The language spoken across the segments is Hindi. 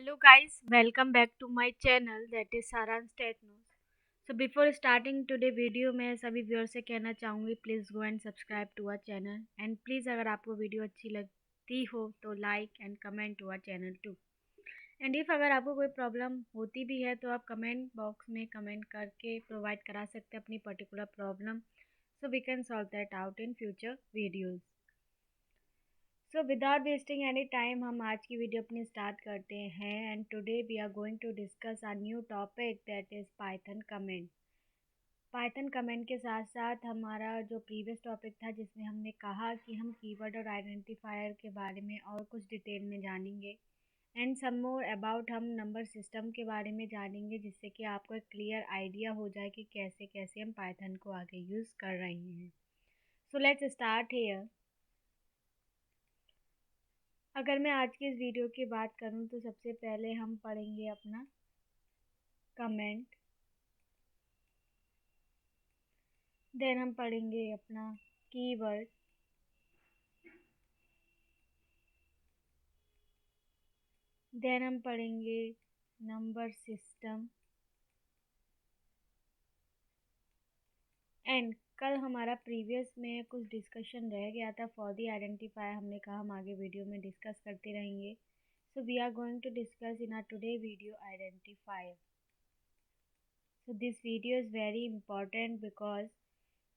Hello guys, welcome back to my channel that is Saransh Tech News. So before starting today video मैं सभी व्यूअर से कहना चाहूँगी please go and subscribe to our channel and please अगर आपको वीडियो अच्छी लगती हो तो like and comment to our channel too. And if अगर आपको कोई प्रॉब्लम होती भी है तो आप कमेंट बॉक्स में कमेंट करके प्रोवाइड करा सकते हैं अपनी particular problem, so we can solve that out in future videos. So without wasting any time हम आज की वीडियो अपनी स्टार्ट करते हैं and today we are going to discuss a new topic that is Python comment. Python comment के साथ साथ हमारा जो प्रीवियस टॉपिक था जिसमें हमने कहा कि हम कीवर्ड और आइडेंटिफायर के बारे में और कुछ डिटेल में जानेंगे एंड सम मोर अबाउट हम नंबर सिस्टम के बारे में जानेंगे, जिससे कि आपको एक क्लियर आइडिया हो जाए कि कैसे कैसे हम पाइथन को आगे यूज़ कर रहे हैं। So let's start here. अगर मैं आज की इस वीडियो की बात करूं तो सबसे पहले हम पढ़ेंगे अपना कमेंट, देन हम पढ़ेंगे अपना कीवर्ड, देन हम पढ़ेंगे नंबर सिस्टम एंड कल हमारा प्रीवियस में कुछ डिस्कशन रह गया था फॉर दी आइडेंटिफायर। हमने कहा हम आगे वीडियो में डिस्कस करते रहेंगे। So we are going to discuss in our today video identifier. So this video is very important because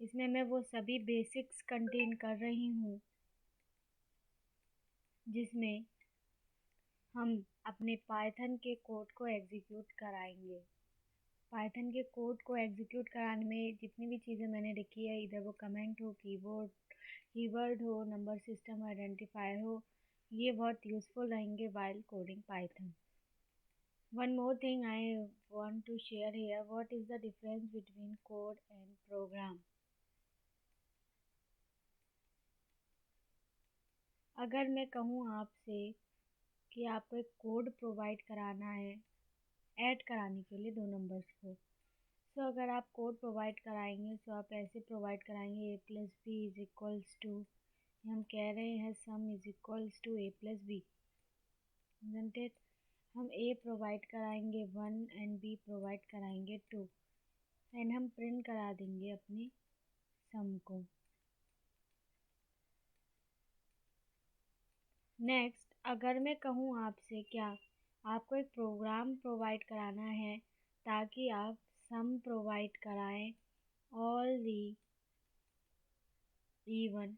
इसमें मैं वो सभी बेसिक्स कंटेन कर रही हूँ जिसमें हम अपने पाइथन के कोड को एग्जीक्यूट कराएंगे। पाइथन के कोड को एग्जीक्यूट कराने में जितनी भी चीज़ें मैंने लिखी है, इधर वो कमेंट हो, कीवर्ड हो, नंबर सिस्टम आइडेंटिफायर हो, ये बहुत यूज़फुल रहेंगे while coding Python. One more thing I want to share here, what is the difference between code and program. अगर मैं कहूँ आपसे कि आपको एक कोड प्रोवाइड कराना है ऐड कराने के लिए दो नंबर्स को, सो अगर आप कोड प्रोवाइड कराएंगे तो आप ऐसे प्रोवाइड कराएंगे A plus B is equals to, हम कह रहे हैं sum is equals to A plus B, हम ए प्रोवाइड कराएंगे 1 एंड बी प्रोवाइड कराएंगे 2 एंड हम प्रिंट करा देंगे अपने सम को। नेक्स्ट, अगर मैं कहूँ आपसे क्या आपको एक प्रोग्राम प्रोवाइड कराना है ताकि आप सम प्रोवाइड कराएं ऑल दी इवन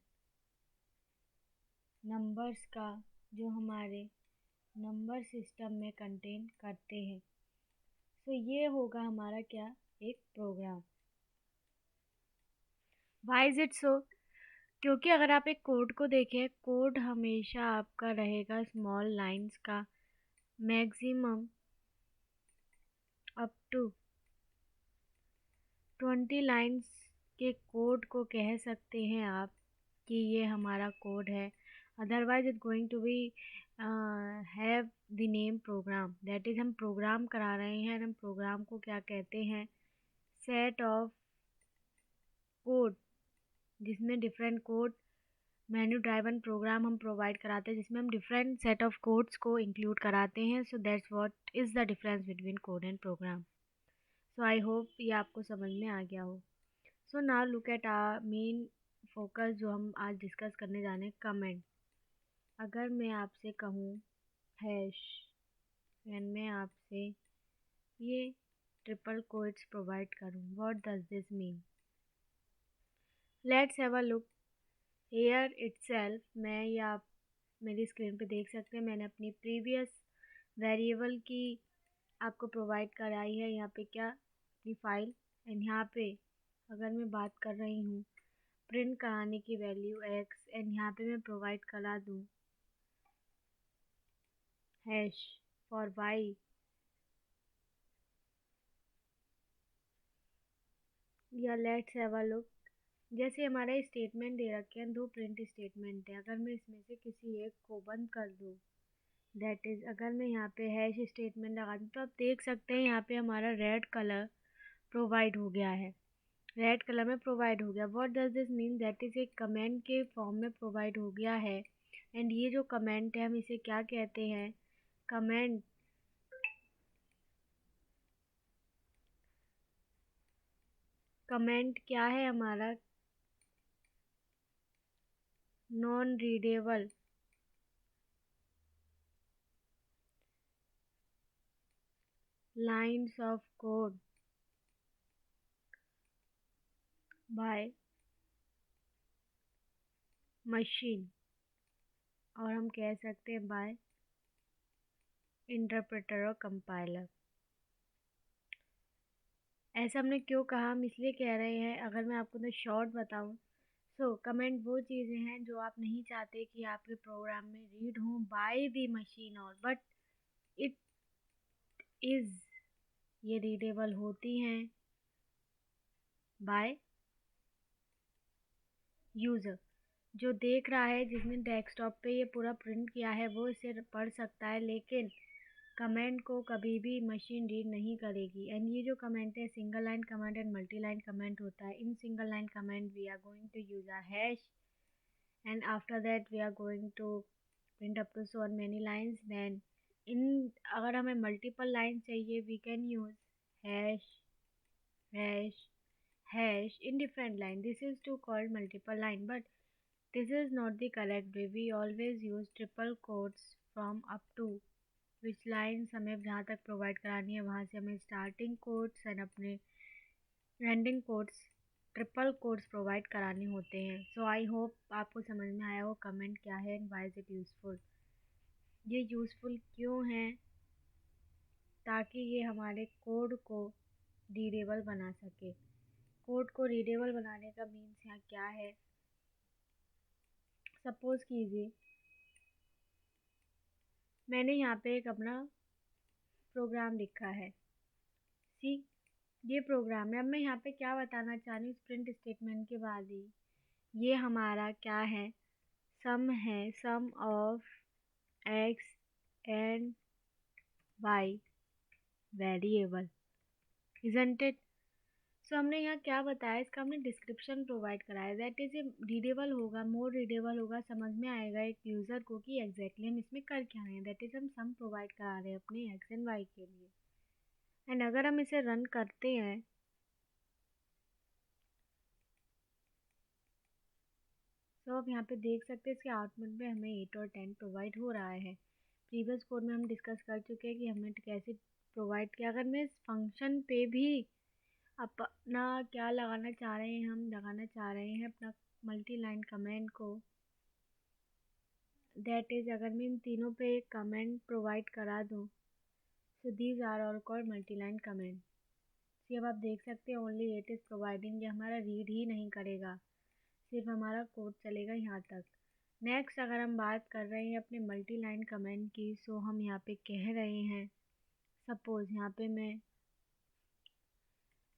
नंबर्स का जो हमारे नंबर सिस्टम में कंटेन करते हैं, तो ये होगा हमारा क्या, एक program. Why is it so? क्योंकि अगर आप एक कोड को देखें, कोड हमेशा आपका रहेगा स्मॉल लाइंस का, मैक्सिमम अप टू 20 लाइंस के कोड को कह सकते हैं आप कि ये हमारा कोड है। Otherwise it going to be have the name program, that is हम प्रोग्राम करा रहे हैं। हम प्रोग्राम को क्या कहते हैं, सेट ऑफ कोड जिसमें different code, menu driven program हम प्रोवाइड कराते हैं जिसमें हम डिफरेंट सेट ऑफ कोड्स को इंक्लूड कराते हैं। So that's what is the difference between code and program. So I hope ये आपको समझ में आ गया हो। So now look at our main focus जो हम आज डिस्कस करने जाने हैं, कमेंट। अगर मैं आपसे कहूँ हैश एंड मैं आपसे ये ट्रिपल कोट्स प्रोवाइड करूँ, what does this mean? Let's have a look here itself. मैं ये आप मेरी स्क्रीन पे देख सकते हैं, मैंने अपनी प्रीवियस वेरिएबल की आपको प्रोवाइड कराई है यहाँ पे क्या, अपनी फाइल। एंड यहाँ पे अगर मैं बात कर रही हूँ प्रिंट कराने की वैल्यू एक्स, एंड यहाँ पे मैं प्रोवाइड करा दूँ हैश फॉर वाई, या लेट्स हैव अ लुक। जैसे हमारा स्टेटमेंट दे रखे हैं, दो प्रिंट स्टेटमेंट है, अगर मैं इसमें से किसी एक को बंद कर दूँ, दैट इज़ अगर मैं यहाँ पे हैश स्टेटमेंट लगा दूँ, तो आप देख सकते हैं यहाँ पे हमारा रेड कलर प्रोवाइड हो गया है, रेड कलर में प्रोवाइड हो गया। What does this mean? That is एक कमेंट के फॉर्म में प्रोवाइड हो गया है। एंड ये जो कमेंट है हम इसे क्या कहते हैं, कमेंट कमेंट क्या है हमारा, non readable lines of code by machine, और हम कह सकते हैं बाय इंटरप्रेटर और कंपाइलर। ऐसा हमने क्यों कहा, हम इसलिए कह रहे हैं, अगर मैं आपको तो शॉर्ट बताऊं, कमेंट वो चीज़ें हैं जो आप नहीं चाहते कि आपके प्रोग्राम में रीड हों बाय दी मशीन, और बट इट इज़, ये रीडेबल होती हैं बाय यूज़र। जो देख रहा है, जिसने डेस्कटॉप पे ये पूरा प्रिंट किया है, वो इसे पढ़ सकता है, लेकिन कमेंट को कभी भी मशीन रीड नहीं करेगी। एंड ये जो कमेंट है, single line comment and multi line comment होता है। In single line comment we are going to use a hash, and after that we are going to print up to so on many lines. Then in, अगर हमें multiple lines चाहिए, we can use hash, hash, hash in different line. This is to called multiple line, but this is not the correct way. We always use triple quotes from up to which lines हमें जहाँ तक प्रोवाइड करानी है, वहाँ से हमें स्टार्टिंग कोड्स एंड अपने ending codes, triple codes provide कराने होते हैं। सो आई होप आपको समझ में आया हो कमेंट क्या है and why is it useful. ये यूज़फुल क्यों है, ताकि ये हमारे कोड को रीडेबल बना सके। कोड को रीडेबल बनाने का मीन्स यहाँ क्या है, सपोज़ कीजिए मैंने यहाँ पे एक अपना प्रोग्राम लिखा है, सी, ये प्रोग्राम है। अब मैं यहाँ पे क्या बताना चाह रही हूँ, प्रिंट स्टेटमेंट के बाद ही, ये हमारा क्या है, सम है, sum of X and Y variable, isn't it. So हमने यहाँ क्या बताया, इसका हमने डिस्क्रिप्शन प्रोवाइड कराया, दैट इज़ ये रीडेबल होगा, मोर रीडेबल होगा, समझ में आएगा एक यूज़र को कि एग्जैक्टली हम इसमें कर क्या रहे हैं। दैट इज़ हम सम प्रोवाइड करा रहे हैं अपने एक्स एंड वाई के लिए। एंड अगर हम इसे रन करते हैं, तो आप यहाँ पे देख सकते हैं इसके आउटपुट में हमें 8 और 10 प्रोवाइड हो रहा है। प्रीवियस कोड में हम डिस्कस कर चुके हैं कि हमने कैसे प्रोवाइड किया। अगर मैं इस फंक्शन पे भी अपना क्या लगाना चाह रहे हैं, हम लगाना चाह रहे हैं अपना मल्टी लाइन कमेंट को, दैट इज़ अगर मैं इन तीनों पे कमेंट प्रोवाइड करा दूँ, so these are all called multi line comment. अब आप देख सकते हैं ओनली इट इज़ प्रोवाइडिंग, ये हमारा रीड ही नहीं करेगा, सिर्फ हमारा कोड चलेगा यहाँ तक। नेक्स्ट अगर हम बात कर रहे हैं अपने मल्टी लाइन कमेंट की, सो हम यहाँ पे कह रहे हैं, सपोज़ यहाँ पे मैं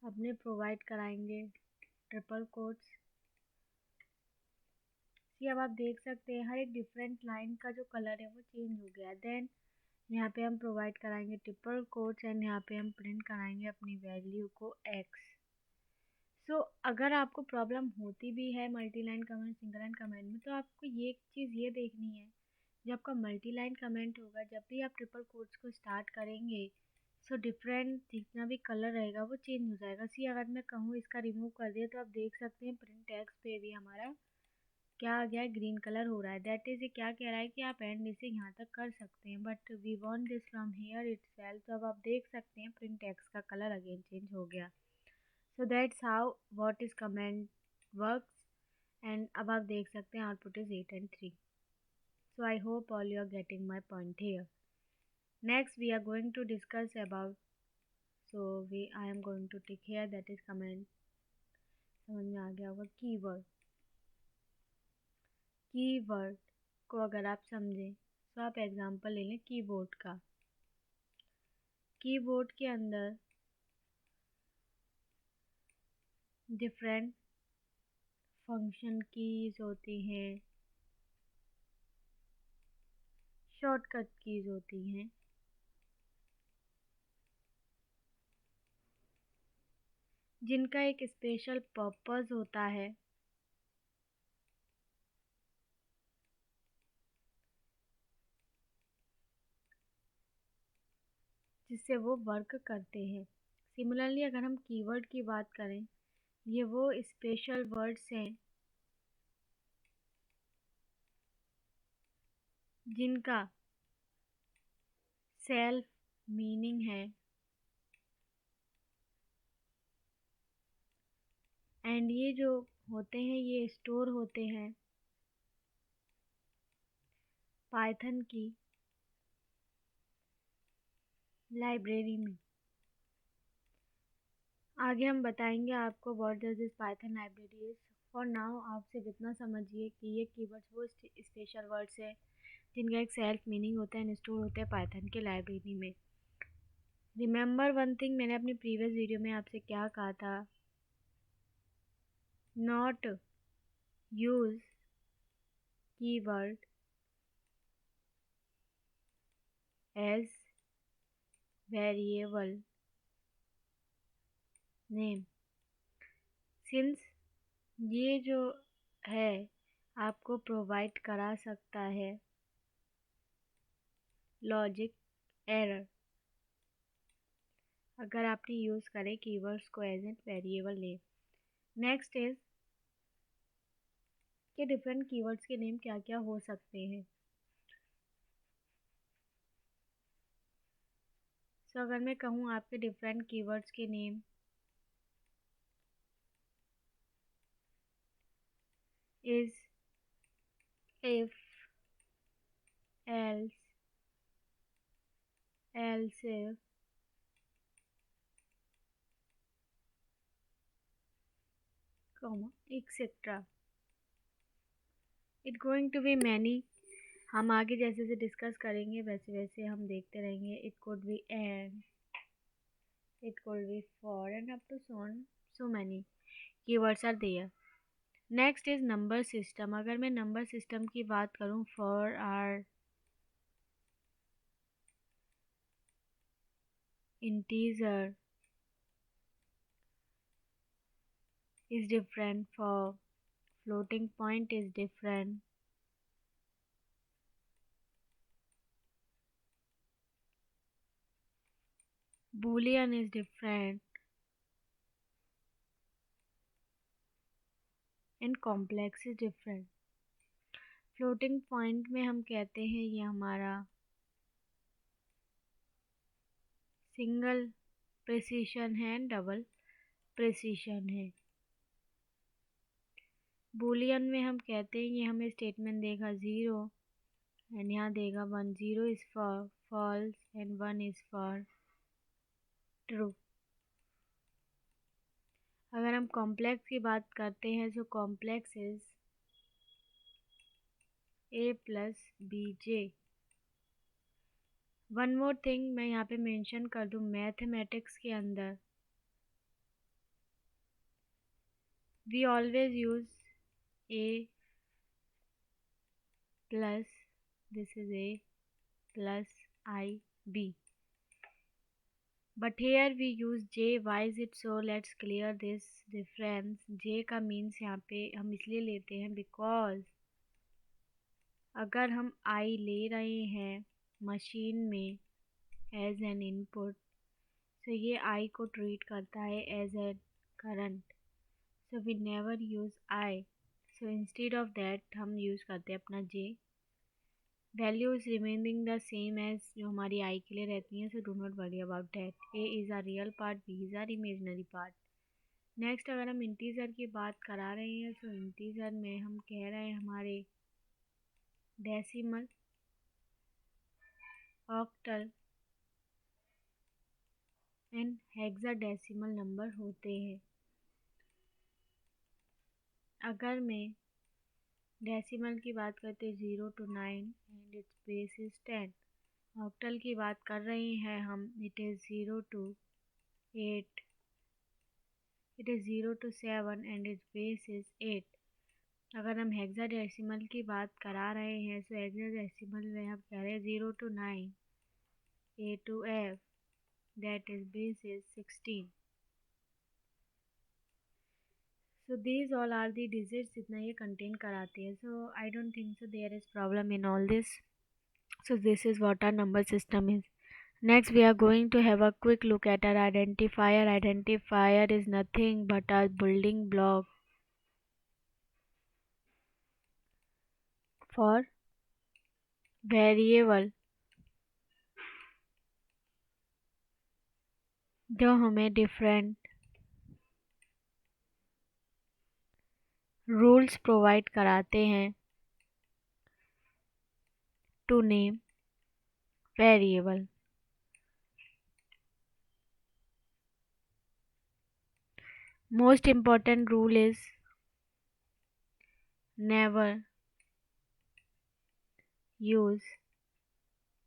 अपने प्रोवाइड कराएंगे ट्रिपल कोट्स। अब आप देख सकते हैं हर एक डिफरेंट लाइन का जो कलर है वो चेंज हो गया। देन यहाँ पे हम प्रोवाइड कराएंगे ट्रिपल कोट्स एंड यहाँ पे हम प्रिंट कराएंगे अपनी वैल्यू को एक्स। अगर आपको प्रॉब्लम होती भी है multi line comment single line comment में, तो आपको ये चीज़ ये देखनी है, जब आपका मल्टी लाइन कमेंट होगा, जब भी आप ट्रिपल कोट्स को स्टार्ट करेंगे, डिफरेंट जितना भी कलर रहेगा वो चेंज हो जाएगा। अगर मैं कहूँ इसका रिमूव कर दिया, तो आप देख सकते हैं प्रिंट टेक्स्ट पे भी हमारा क्या आ गया है, ग्रीन कलर हो रहा है। दैट इज़ ये क्या कह रहा है कि आप एंड इसे यहाँ तक कर सकते हैं, but we want this from here itself. तो अब आप देख सकते हैं प्रिंट टेक्स्ट का कलर अगेन चेंज हो गया। So that's how what is comment works. And अब आप देख सकते हैं output is 8 and 3। So I hope all you are getting my point here. Next we are going to discuss about, I am going to tick here that is comment, समझ में आ गया होगा, कीवर्ड। कीवर्ड को अगर आप समझें, तो आप एग्जांपल ले लें कीबोर्ड का। कीबोर्ड के अंदर डिफरेंट फंक्शन कीज होती हैं, शॉर्टकट कीज होती हैं, जिनका एक स्पेशल पर्पस होता है, जिससे वो वर्क करते हैं। सिमिलरली अगर हम कीवर्ड की बात करें, ये वो स्पेशल वर्ड्स हैं जिनका सेल्फ मीनिंग है एंड ये जो होते हैं ये स्टोर होते हैं पाइथन की लाइब्रेरी में। आगे हम बताएंगे आपको what does this Python library is. For now आप सिर्फ इतना समझिए कि ये कीवर्ड्स वो स्पेशल वर्ड्स है जिनका एक सेल्फ मीनिंग होता है एंड स्टोर होता है पाइथन के लाइब्रेरी में। रिमेंबर वन थिंग, मैंने अपनी प्रीवियस वीडियो में आपसे क्या कहा था, not use keyword as variable name. Since ये जो है आपको प्रोवाइड करा सकता है लॉजिक एरर अगर आपने यूज़ करे कीवर्ड्स को as an variable name. Next is कि डिफरेंट कीवर्ड्स के नेम क्या क्या हो सकते हैं। सो अगर मैं कहूँ आपके डिफरेंट कीवर्ड्स के name is if, else, else if, etcetera, it going to be many. हम आगे जैसे जैसे डिस्कस करेंगे वैसे वैसे हम देखते रहेंगे। It could be and, it could be for and up to so on, so many keywords are there. Next is number system. अगर मैं नंबर सिस्टम की बात करूँ, for are integer is different, for floating point is different, boolean is different and complex is different। Floating point में हम कहते हैं ये हमारा सिंगल प्रिसीशन है, डबल प्रिसीशन है। बूलियन में हम कहते हैं ये हमें स्टेटमेंट देगा ज़ीरो एंड यहाँ देगा one. Zero is for false and one is for true. अगर हम कॉम्प्लेक्स की बात करते हैं तो complex is A plus B J. One more thing मैं यहाँ पे मेंशन कर दूँ, मैथमेटिक्स के अंदर we always use A plus, this is A plus I B, but here we use J. Why is it so? Let's clear this difference. J का मीन्स यहाँ पे हम इसलिए लेते हैं बिकॉज अगर हम आई ले रहे हैं मशीन में एज एन इनपुट, तो ये आई को ट्रीट करता है as an current, so we never use I. So instead of that हम यूज़ करते हैं अपना J. Value is remaining the same as जो हमारी आई के लिए रहती हैं, so do not worry about that. A is a real part, B is our imaginary part. Next अगर हम इंटीजर की बात करा रहे हैं तो इंटीजर में हम कह रहे हैं हमारे decimal, octal and hexadecimal number होते हैं। अगर मैं डेसिमल की बात करते हैं 0 to 9 and it's base is 10। Octal की बात कर रहे हैं हम, it is 0 to 8, it is 0 to 7 and it's base is 8। अगर हम हेक्साडेसिमल की बात करा रहे हैं तो हेक्साडेसिमल में हम कह रहे हैं 0 to 9, A to F, that is base is 16। So these all are the digits जितना ये contain कराते हैं। So I don't think so there is problem in all this। So this is what our number system is। Next, we are going to have a quick look at our identifier. Identifier is nothing but a building block for variable जो हमें डिफरेंट रूल्स प्रोवाइड कराते हैं to name variable. Most important rule is never use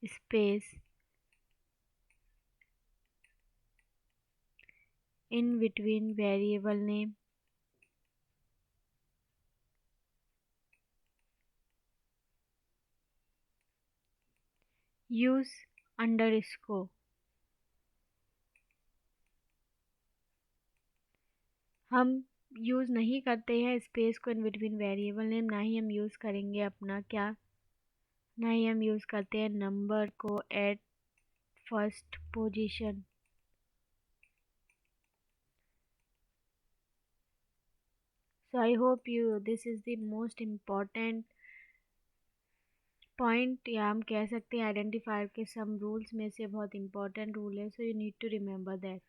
space in between variable name. Use underscore. हम यूज़ नहीं करते हैं स्पेस को इन बिटवीन वेरिएबल नेम, ना ही हम यूज़ करेंगे अपना क्या, ना ही हम यूज़ करते हैं नंबर को at first position. So I hope this is the most important point, या हम कह सकते हैं आइडेंटिफायर के सम रूल्स में से बहुत इंपॉर्टेंट रूल है. So you need to remember that.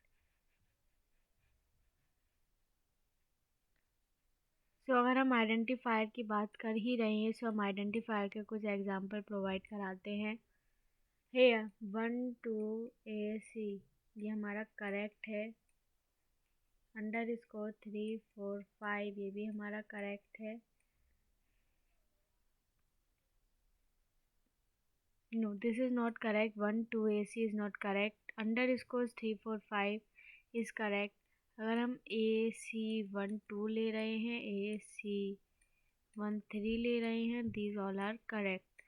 So अगर हम आइडेंटिफायर की बात कर ही रहे हैं, सो हम आइडेंटिफायर के कुछ एग्जांपल प्रोवाइड कराते हैं. हे 1 2 AC ये हमारा करेक्ट है. अंडरस्कोर 3 4 5 ये भी हमारा करेक्ट है. No, this is not correct. 1 2 AC is not correct. Underscore 3 4 5 is correct. अगर हम AC 1 2 ले रहे हैं, AC 1 3 ले रहे हैं, these all are correct.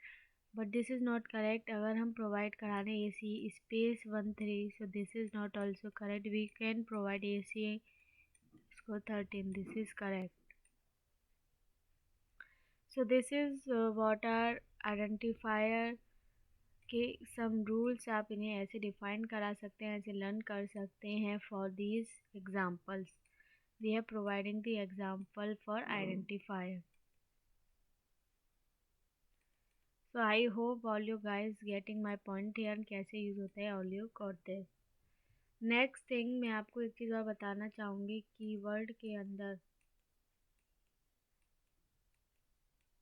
But this is not correct अगर हम प्रोवाइड करा रहे हैं AC space 1 3. So this is not also correct. We can provide AC score 13. This is correct. So this is what are identifier के सम रूल्स. आप इन्हें ऐसे डिफाइन करा सकते हैं, ऐसे लर्न कर सकते हैं. For these examples we are providing the example for identifier. So I hope all you guys getting my point here. कैसे यूज़ होता है all you got this. Next thing, मैं आपको एक चीज़ और बताना चाहूँगी. कीवर्ड के अंदर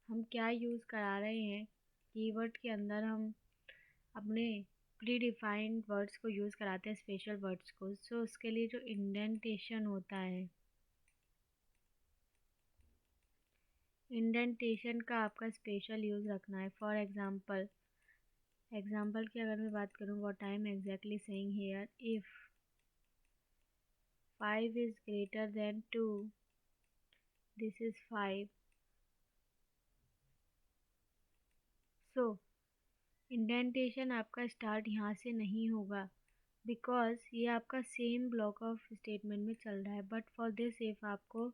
हम क्या यूज़ करा रहे हैं. कीवर्ड के अंदर हम अपने प्री डिफाइंड वर्ड्स को यूज़ कराते हैं, स्पेशल वर्ड्स को. सो उसके लिए जो इंडेंटेशन होता है, इंडेंटेशन का आपका स्पेशल यूज़ रखना है. फॉर एग्जांपल की अगर मैं बात करूँ, what I am exactly saying here, if 5 is greater than 2, this is 5. So indentation आपका स्टार्ट यहाँ से नहीं होगा, बिकॉज ये आपका सेम ब्लॉक ऑफ स्टेटमेंट में चल रहा है. बट फॉर दिस इफ आपको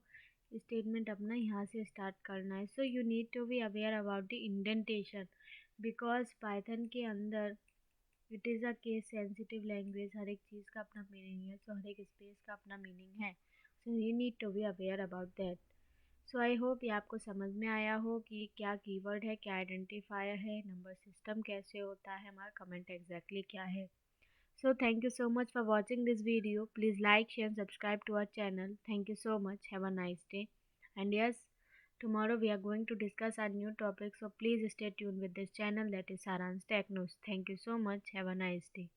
स्टेटमेंट अपना यहाँ से स्टार्ट करना है. So you need to be aware about the indentation, because Python के अंदर it is a case sensitive language. हर एक चीज़ का अपना मीनिंग है. सो हर एक स्पेस का अपना मीनिंग है. So you need to be aware about that. So I hope ये आपको समझ में आया हो कि क्या कीवर्ड है, क्या आइडेंटिफायर है, नंबर सिस्टम कैसे होता है, हमारा कमेंट एग्जैक्टली क्या है. So thank you so much for watching this video. Please like, share and subscribe to our channel. Thank you so much. Have a nice day. And yes, tomorrow we are going to discuss our new topic. So please stay tuned with this channel, that is Saran's Tech News. Thank you so much. Have a nice day.